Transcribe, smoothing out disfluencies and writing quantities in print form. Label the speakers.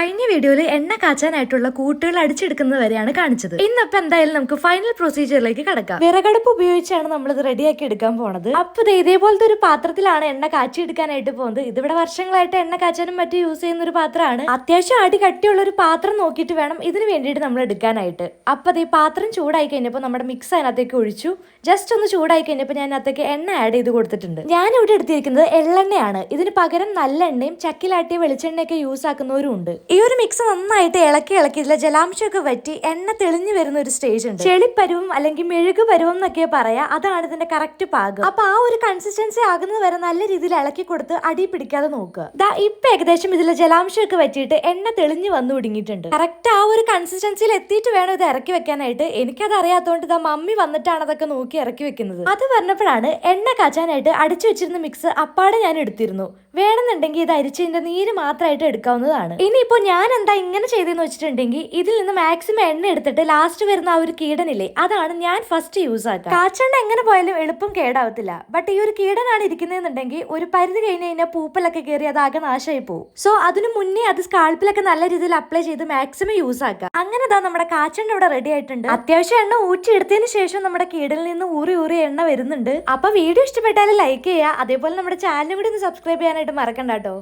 Speaker 1: കഴിഞ്ഞ വീഡിയോയിൽ എണ്ണ കാച്ചാനായിട്ടുള്ള കൂട്ടുകൾ അടിച്ചെടുക്കുന്നത് വരെയാണ് കാണിച്ചത്. ഇന്നിപ്പോ എന്തായാലും നമുക്ക് ഫൈനൽ പ്രൊസീജിയറിലേക്ക് കടക്കാം. വിറകടുപ്പ് ഉപയോഗിച്ചാണ് നമ്മൾ ഇത് റെഡിയാക്കി എടുക്കാൻ പോണത്. അപ്പൊ ഇതേപോലത്തെ ഒരു പാത്രത്തിലാണ് എണ്ണ കാച്ചിയെടുക്കാനായിട്ട് പോകുന്നത്. ഇതിവിടെ വർഷങ്ങളായിട്ട് എണ്ണ കാച്ചാനും മറ്റും യൂസ് ചെയ്യുന്ന ഒരു പാത്രമാണ്. അത്യാവശ്യം അടി കട്ടിയുള്ള ഒരു പാത്രം നോക്കിയിട്ട് വേണം ഇതിന് വേണ്ടിയിട്ട് നമ്മൾ എടുക്കാനായിട്ട്. അപ്പൊ ഈ പാത്രം ചൂടായി കഴിഞ്ഞപ്പോൾ നമ്മുടെ മിക്സ് അതിനകത്തേക്ക് ഒഴിച്ചു. ജസ്റ്റ് ഒന്ന് ചൂടായി കഴിഞ്ഞപ്പോൾ ഞാൻ അതിനകത്തേക്ക് എണ്ണ ആഡ് ചെയ്ത് കൊടുത്തിട്ടുണ്ട്. ഞാൻ ഇവിടെ എടുത്തിരിക്കുന്നത് എള്ളെണ്ണയാണ്. ഇതിന് പകരം നല്ലെണ്ണയും ചക്കിലാട്ടിയ വെളിച്ചെണ്ണയൊക്കെ യൂസ് ആക്കുന്നവരും ഉണ്ട്. ഈ ഒരു മിക്സ് നന്നായിട്ട് ഇളക്കി ഇതിലെ ജലാംശമൊക്കെ വറ്റി എണ്ണ തെളിഞ്ഞു വരുന്ന ഒരു സ്റ്റേജ് ഉണ്ട്. ചെളിപ്പരുവം അല്ലെങ്കിൽ മെഴുകു പരുവം എന്നൊക്കെ പറയാ. അതാണ് ഇതിന്റെ കറക്റ്റ് പാകം. അപ്പൊ ആ ഒരു കൺസിസ്റ്റൻസി ആകുന്നത് വരെ നല്ല രീതിയിൽ ഇളക്കി കൊടുത്ത് അടി പിടിക്കാതെ നോക്കുക. ഇപ്പൊ ഏകദേശം ഇതിലെ ജലാംശമൊക്കെ വറ്റിയിട്ട് എണ്ണ തെളിഞ്ഞു വന്നു തുടങ്ങിയിട്ടുണ്ട്. കറക്റ്റ് ആ ഒരു കൺസിസ്റ്റൻസിയിൽ എത്തിയിട്ട് വേണം ഇത് ഇറക്കി വെക്കാനായിട്ട്. എനിക്കത് അറിയാത്തതുകൊണ്ട് മമ്മി വന്നിട്ടാണ് അതൊക്കെ നോക്കി ഇറക്കി വെക്കുന്നത്. അത് പറഞ്ഞപ്പോഴാണ് എണ്ണ കാച്ചാനായിട്ട് അടിച്ചു വെച്ചിരുന്ന മിക്സ് അപ്പാടെ ഞാൻ എടുത്തിരുന്നു. വേണമെന്നുണ്ടെങ്കിൽ ഇത് അരിച്ചതിന്റെ നീര് മാത്രമായിട്ട് എടുക്കാവുന്നതാണ്. ഇനിയിപ്പോ ഞാൻ എന്താ ഇങ്ങനെ ചെയ്തെന്ന് വെച്ചിട്ടുണ്ടെങ്കിൽ ഇതിൽ നിന്ന് മാക്സിമം എണ്ണ എടുത്തിട്ട് ലാസ്റ്റ് വരുന്ന ആ ഒരു കീടനില്ലേ, അതാണ് ഞാൻ ഫസ്റ്റ് യൂസ് ആക്കുക. കാച്ചെണ്ണ എങ്ങനെ പോയാലും എളുപ്പം കേടാവത്തില്ല. ബട്ട് ഈ ഒരു കീടനാണ് ഇരിക്കുന്നതെന്നുണ്ടെങ്കിൽ ഒരു പരിധി കഴിഞ്ഞ് കഴിഞ്ഞാൽ പൂപ്പലൊക്കെ കയറി അതാകെ നാശമായി പോകും. സോ അതിനു മുന്നേ അത് സ്കാൾപ്പിലൊക്കെ നല്ല രീതിയിൽ അപ്ലൈ ചെയ്ത് മാക്സിമം യൂസ് ആക്കുക. അങ്ങനെ നമ്മുടെ കാച്ചെണ്ണ ഇവിടെ റെഡി ആയിട്ടുണ്ട്. അത്യാവശ്യം എണ്ണ ഊറ്റിയെടുത്തതിന് ശേഷം നമ്മുടെ കീടനിൽ നിന്ന് ഊറി എണ്ണ വരുന്നുണ്ട്. അപ്പൊ വീഡിയോ ഇഷ്ടപ്പെട്ടാൽ ലൈക്ക് ചെയ്യുക. അതേപോലെ നമ്മുടെ ചാനലും കൂടി ഒന്ന് സബ്സ്ക്രൈബ് ചെയ്യാനായിട്ട് മറക്കണ്ട കേട്ടോ.